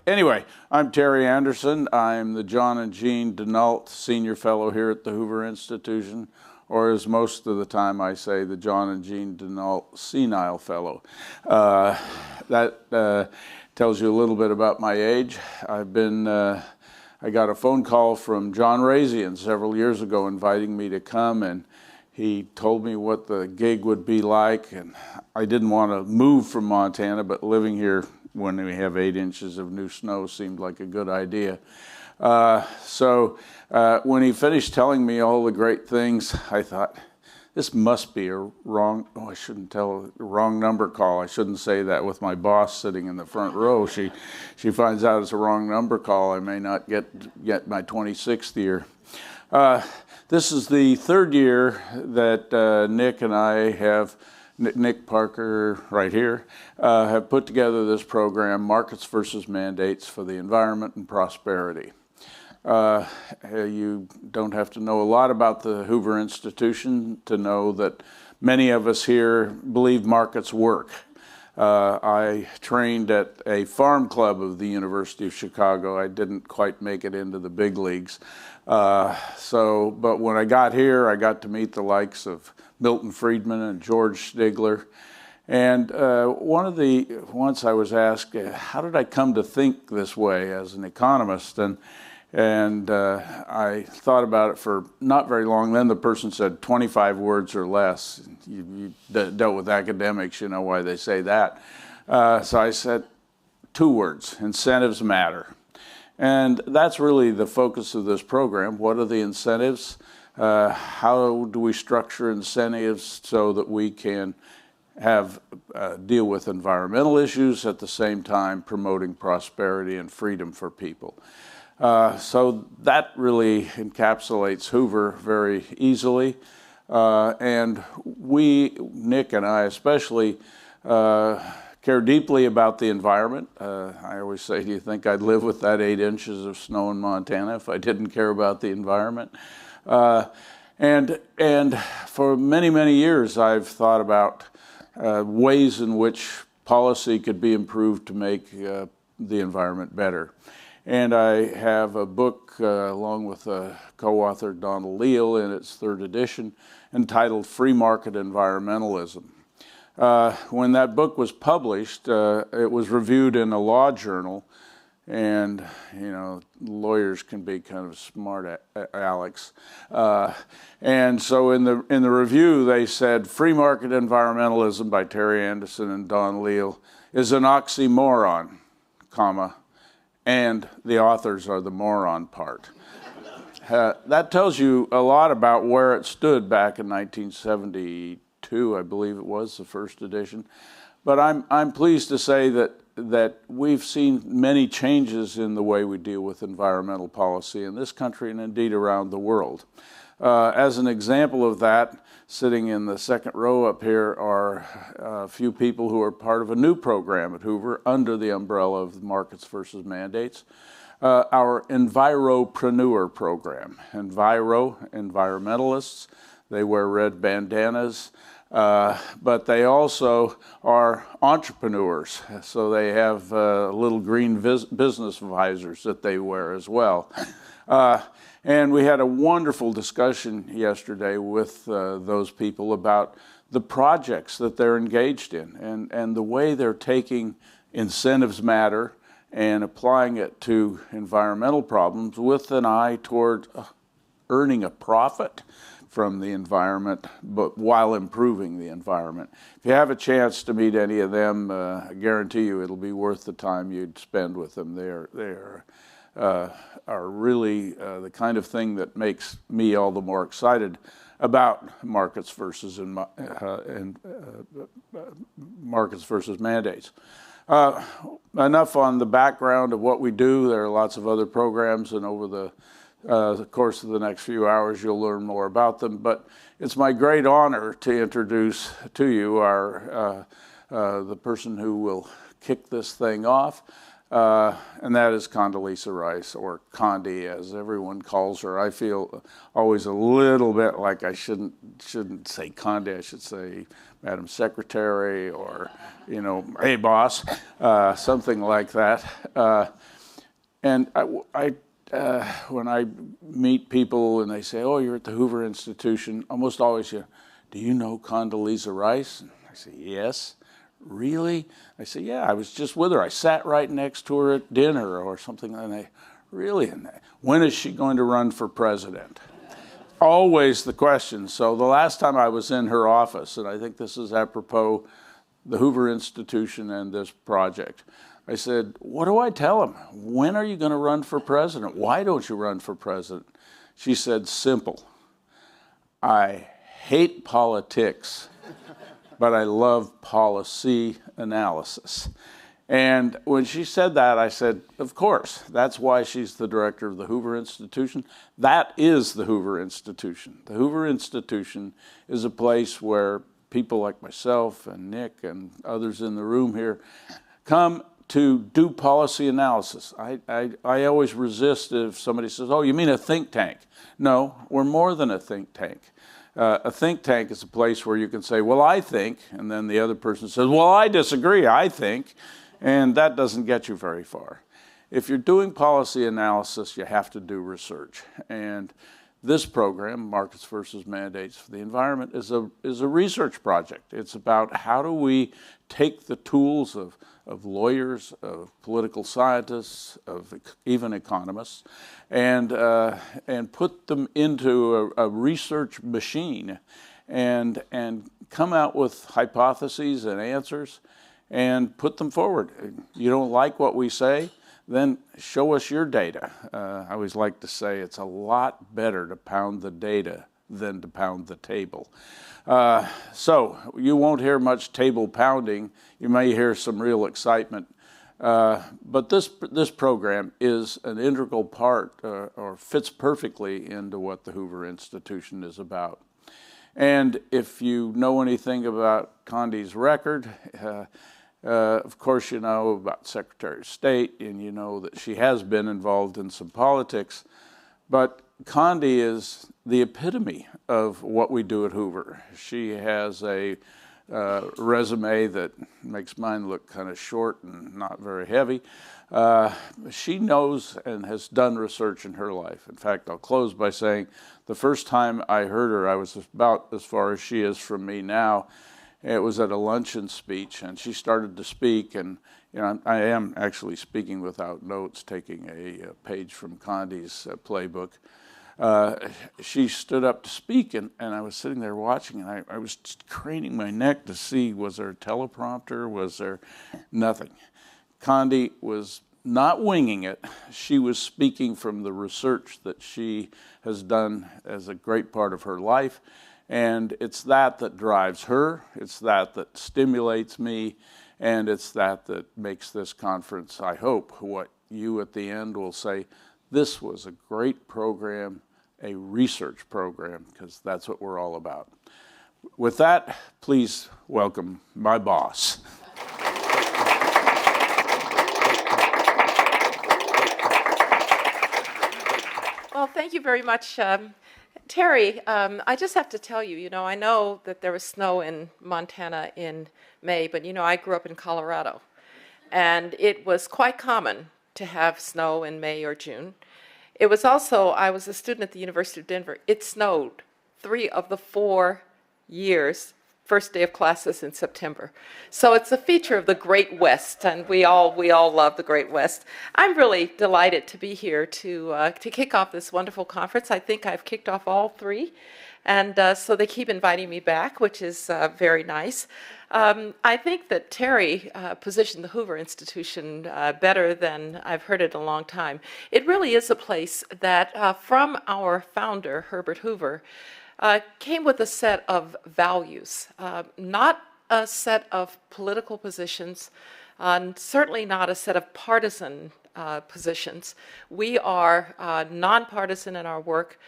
Anyway, I'm Terry Anderson. I'm the John and Jean Denault Senior Fellow here at the Hoover Institution, or as most of the time I say, the John and Jean Denault Senile Fellow. That tells you a little bit about my age. I got a phone call from John Razian several years ago inviting me to come, and he told me what the gig would be like, and I didn't want to move from Montana, but living here when we have 8 inches of new snow seemed like a good idea. So when he finished telling me all the great things, I thought, this must be a wrong, oh, I shouldn't tell, a wrong number call. I shouldn't say that with my boss sitting in the front row. She finds out it's a wrong number call. I may not get my 26th year. This is the 3rd year that Nick and I have, Nick Parker right here, have put together this program, Markets versus Mandates for the Environment and Prosperity. You don't have to know a lot about the Hoover Institution to know that many of us here believe markets work. I trained at a farm club of the University of Chicago. I didn't quite make it into the big leagues. But when I got here, I got to meet the likes of Milton Friedman and George Stigler. And once I was asked, how did I come to think this way as an economist? And I thought about it for not very long. Then the person said 25 words or less. You dealt with academics, you know why they say that. So I said 2 words, incentives matter. And that's really the focus of this program. What are the incentives? How do we structure incentives so that we can deal with environmental issues at the same time promoting prosperity and freedom for people? So that really encapsulates Hoover very easily. And we, Nick and I especially, care deeply about the environment. I always say, do you think I'd live with that 8 inches of snow in Montana if I didn't care about the environment? And for many, many years, I've thought about ways in which policy could be improved to make the environment better. And I have a book along with co-author Donald Leal in its 3rd edition entitled Free Market Environmentalism. When that book was published, it was reviewed in a law journal, and you know, lawyers can be kind of smart Alex. And so in the review they said Free Market Environmentalism by Terry Anderson and Don Leal is an oxymoron, comma, and the authors are the moron part. That tells you a lot about where it stood back in 1972, I believe it was, the 1st edition. But I'm pleased to say that we've seen many changes in the way we deal with environmental policy in this country and indeed around the world. As an example of that, sitting in the 2nd row up here are a few people who are part of a new program at Hoover under the umbrella of Markets versus Mandates, our Enviropreneur program. Environmentalists, they wear red bandanas, but they also are entrepreneurs, so they have little green business visors that they wear as well. And we had a wonderful discussion yesterday with those people about the projects that they're engaged in and the way they're taking incentives matter and applying it to environmental problems with an eye toward earning a profit from the environment, but while improving the environment. If you have a chance to meet any of them, I guarantee you it'll be worth the time you'd spend with them. They are really the kind of thing that makes me all the more excited about markets versus markets versus mandates. Enough on the background of what we do. There are lots of other programs, and over the course of the next few hours you'll learn more about them. But it's my great honor to introduce to you the person who will kick this thing off. And that is Condoleezza Rice, or Condi, as everyone calls her. I feel always a little bit like I shouldn't say Condi. I should say Madam Secretary, or, you know, hey boss, something like that. And when I meet people and they say, oh, you're at the Hoover Institution, almost always, do you know Condoleezza Rice? And I say, yes. Really? I say, yeah, I was just with her. I sat right next to her at dinner or something. And they, really? And when is she going to run for president? Always the question. So the last time I was in her office, and I think this is apropos the Hoover Institution and this project, I said, what do I tell them? When are you going to run for president? Why don't you run for president? She said, simple. I hate politics, but I love policy analysis. And when she said that, I said, of course, that's why she's the director of the Hoover Institution. That is the Hoover Institution. The Hoover Institution is a place where people like myself and Nick and others in the room here come to do policy analysis. I always resist if somebody says, oh, you mean a think tank? No, we're more than a think tank. A think tank is a place where you can say, well, I think, and then the other person says, well, I disagree, I think. And that doesn't get you very far. If you're doing policy analysis, you have to do research. And this program, Markets versus Mandates for the Environment, is a research project. It's about how do we take the tools of lawyers, of political scientists, of even economists, and put them into a research machine and come out with hypotheses and answers and put them forward. You don't like what we say, then show us your data. I always like to say it's a lot better to pound the data than to pound the table. So you won't hear much table pounding. You may hear some real excitement. But this program is an integral part or fits perfectly into what the Hoover Institution is about. And if you know anything about Condi's record, of course, you know about Secretary of State, and you know that she has been involved in some politics. But Condi is the epitome of what we do at Hoover. She has a resume that makes mine look kind of short and not very heavy. She knows and has done research in her life. In fact, I'll close by saying the first time I heard her, I was about as far as she is from me now. It was at a luncheon speech, and she started to speak, and I am actually speaking without notes, taking a page from Condi's playbook. She stood up to speak, and I was sitting there watching, and I was just craning my neck to see, was there a teleprompter, was there nothing. Condi was not winging it. She was speaking from the research that she has done as a great part of her life. And it's that drives her, it's that stimulates me, and it's that makes this conference, I hope, what you at the end will say, this was a great program, a research program, because that's what we're all about. With that, please welcome my boss. Well, thank you very much, Terry. I just have to tell you, I know that there was snow in Montana in May, but I grew up in Colorado, and it was quite common to have snow in May or June. It was also, I was a student at the University of Denver. It snowed 3 of the 4 years, first day of classes in September. So it's a feature of the Great West, and we all love the Great West. I'm really delighted to be here to kick off this wonderful conference. I think I've kicked off all 3, and so they keep inviting me back, which is very nice. I think that Terry positioned the Hoover Institution better than I've heard it in a long time. It really is a place that, from our founder, Herbert Hoover, came with a set of values, not a set of political positions, certainly not a set of partisan positions. We are nonpartisan in our work,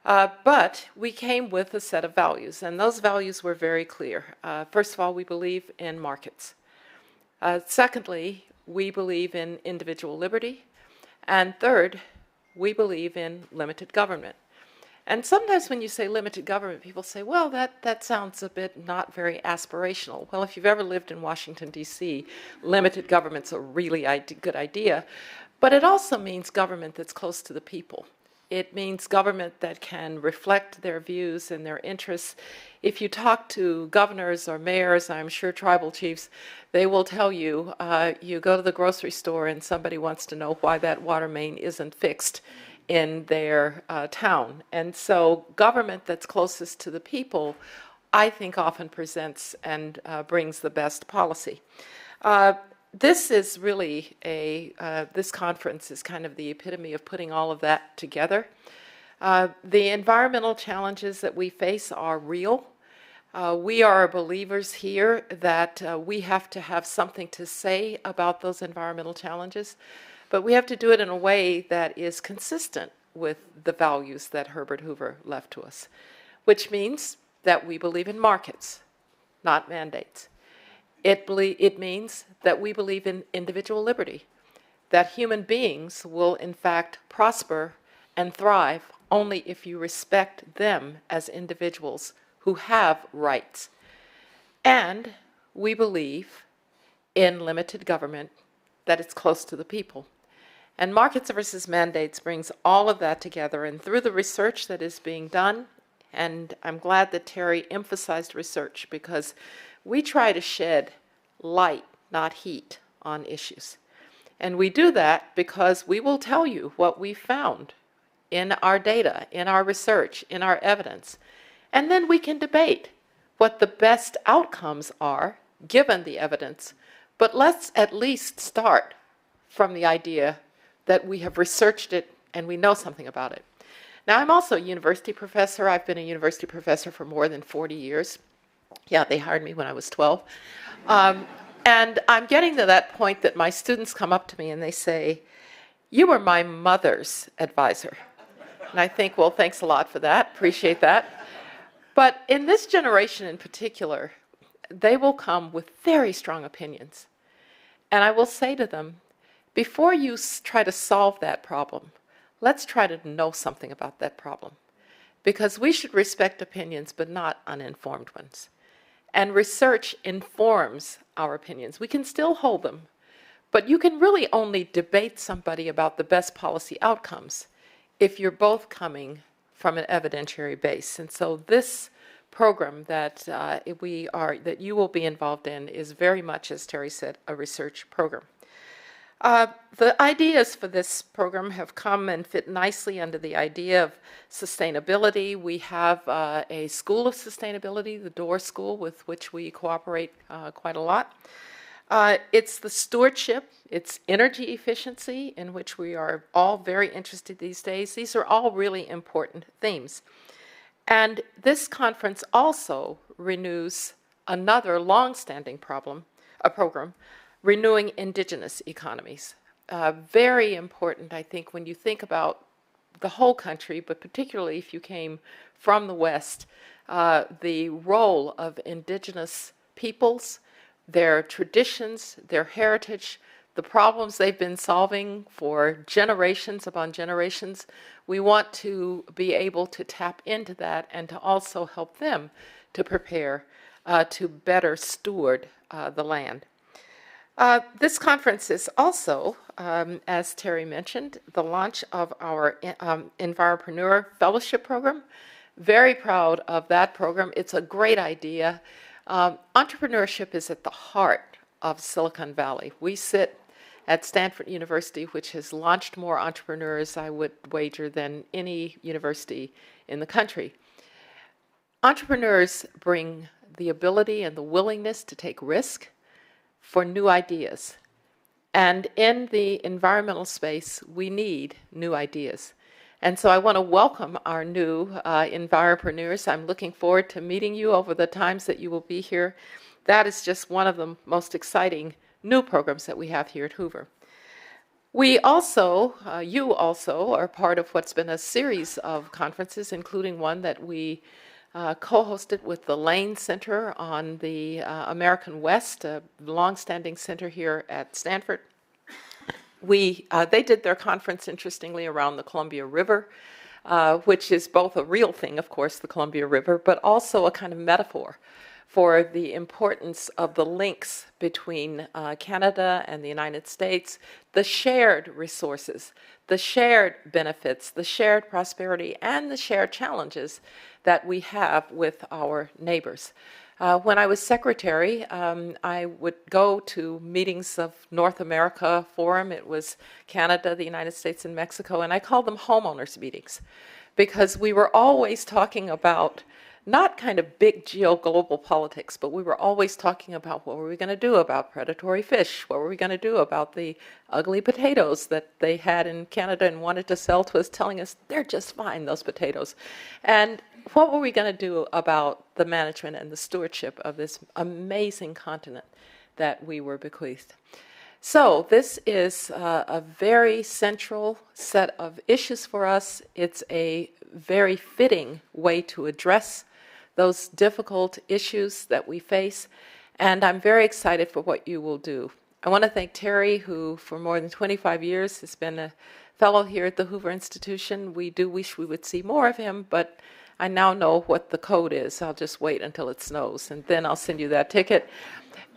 but we came with a set of values, and those values were very clear. First of all, we believe in markets. Secondly, we believe in individual liberty. And third, we believe in limited government. And sometimes when you say limited government, people say, well, that sounds a bit not very aspirational. Well, if you've ever lived in Washington, D.C., limited government's a really good idea. But it also means government that's close to the people. It means government that can reflect their views and their interests. If you talk to governors or mayors, I'm sure tribal chiefs, they will tell you, you go to the grocery store and somebody wants to know why that water main isn't fixed in their town. And so government that's closest to the people, I think, often presents and brings the best policy. This is really this conference is kind of the epitome of putting all of that together. The environmental challenges that we face are real. We are believers here that we have to have something to say about those environmental challenges, but we have to do it in a way that is consistent with the values that Herbert Hoover left to us, which means that we believe in markets, not mandates. It means that we believe in individual liberty, that human beings will in fact prosper and thrive only if you respect them as individuals who have rights. And we believe in limited government, that it's close to the people. And markets versus mandates brings all of that together, and through the research that is being done, and I'm glad that Terry emphasized research, because we try to shed light, not heat, on issues. And we do that because we will tell you what we found in our data, in our research, in our evidence. And then we can debate what the best outcomes are, given the evidence. But let's at least start from the idea that we have researched it and we know something about it. Now, I'm also a university professor. I've been a university professor for more than 40 years. Yeah, they hired me when I was 12. And I'm getting to that point that my students come up to me and they say, "You were my mother's advisor." And I think, well, thanks a lot for that. Appreciate that. But in this generation in particular, they will come with very strong opinions. And I will say to them, before you try to solve that problem, let's try to know something about that problem. Because we should respect opinions, but not uninformed ones. And research informs our opinions. We can still hold them, but you can really only debate somebody about the best policy outcomes if you're both coming from an evidentiary base. And so this program that that you will be involved in is very much, as Terry said, a research program. The ideas for this program have come and fit nicely under the idea of sustainability. We have a School of Sustainability, the Door School, with which we cooperate quite a lot. It's the stewardship, it's energy efficiency, in which we are all very interested these days. These are all really important themes. And this conference also renews another long-standing program, renewing indigenous economies. Very important, I think, when you think about the whole country, but particularly if you came from the West, the role of indigenous peoples, their traditions, their heritage, the problems they've been solving for generations upon generations. We want to be able to tap into that and to also help them to prepare to better steward the land. This conference is also, as Terry mentioned, the launch of our Enviropreneur Fellowship Program. Very proud of that program. It's a great idea. Entrepreneurship is at the heart of Silicon Valley. We sit at Stanford University, which has launched more entrepreneurs, I would wager, than any university in the country. Entrepreneurs bring the ability and the willingness to take risk for new ideas. And in the environmental space, we need new ideas. And so I want to welcome our new Enviropreneurs. I'm looking forward to meeting you over the times that you will be here. That is just one of the most exciting new programs that we have here at Hoover. We also, you also, are part of what's been a series of conferences, including one that we co-hosted with the Lane Center on the American West, a long-standing center here at Stanford. They did their conference, interestingly, around the Columbia River, which is both a real thing, of course, the Columbia River, but also a kind of metaphor for the importance of the links between Canada and the United States, the shared resources, the shared benefits, the shared prosperity, and the shared challenges that we have with our neighbors. When I was secretary, I would go to meetings of North America Forum. It was Canada, the United States, and Mexico, and I called them homeowners meetings because we were always talking about not kind of big geo-global politics, but we were always talking about what were we going to do about predatory fish? What were we going to do about the ugly potatoes that they had in Canada and wanted to sell to us, telling us they're just fine, those potatoes. And what were we going to do about the management and the stewardship of this amazing continent that we were bequeathed? So this is a very central set of issues for us. It's a very fitting way to address those difficult issues that we face, and I'm very excited for what you will do. I want to thank Terry, who for more than 25 years has been a fellow here at the Hoover Institution. We do wish we would see more of him, but I now know what the code is. I'll just wait until it snows, and then I'll send you that ticket.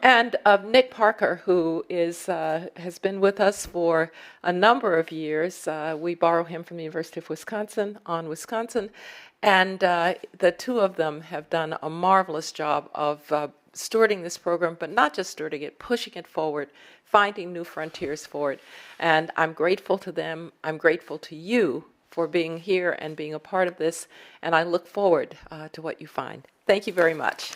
And Nick Parker, who has been with us for a number of years. We borrow him from the University of Wisconsin, and the two of them have done a marvelous job of stewarding this program, but not just stewarding it, pushing it forward, finding new frontiers for it. And I'm grateful to them. I'm grateful to you for being here and being a part of this, and I look forward to what you find. Thank you very much.